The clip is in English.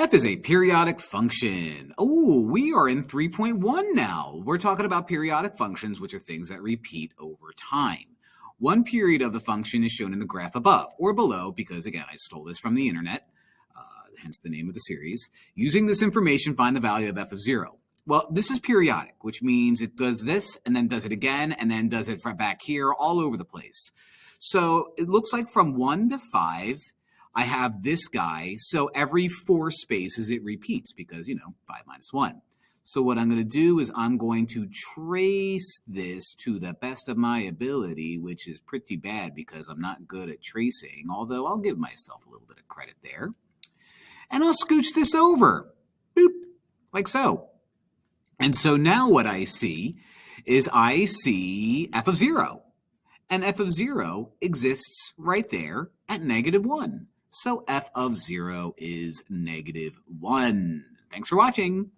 F is a periodic function. Oh, we are in 3.1 now. We're talking about periodic functions, which are things that repeat over time. One period of the function is shown in the graph above or below because, again, I stole this from the internet, hence the name of the series. Using this information, find the value of f of 0. Well, this is periodic, which means it does this and then does it again and then does it back here all over the place. So it looks like from 1 to 5, I have this guy, so every 4 spaces it repeats because, 5 minus 1. So what I'm going to do is I'm going to trace this to the best of my ability, which is pretty bad because I'm not good at tracing, although I'll give myself a little bit of credit there. And I'll scooch this over, boop, like so. And so now what I see is I see f of 0. And f of 0 exists right there at -1. So f of 0 is -1. Thanks for watching.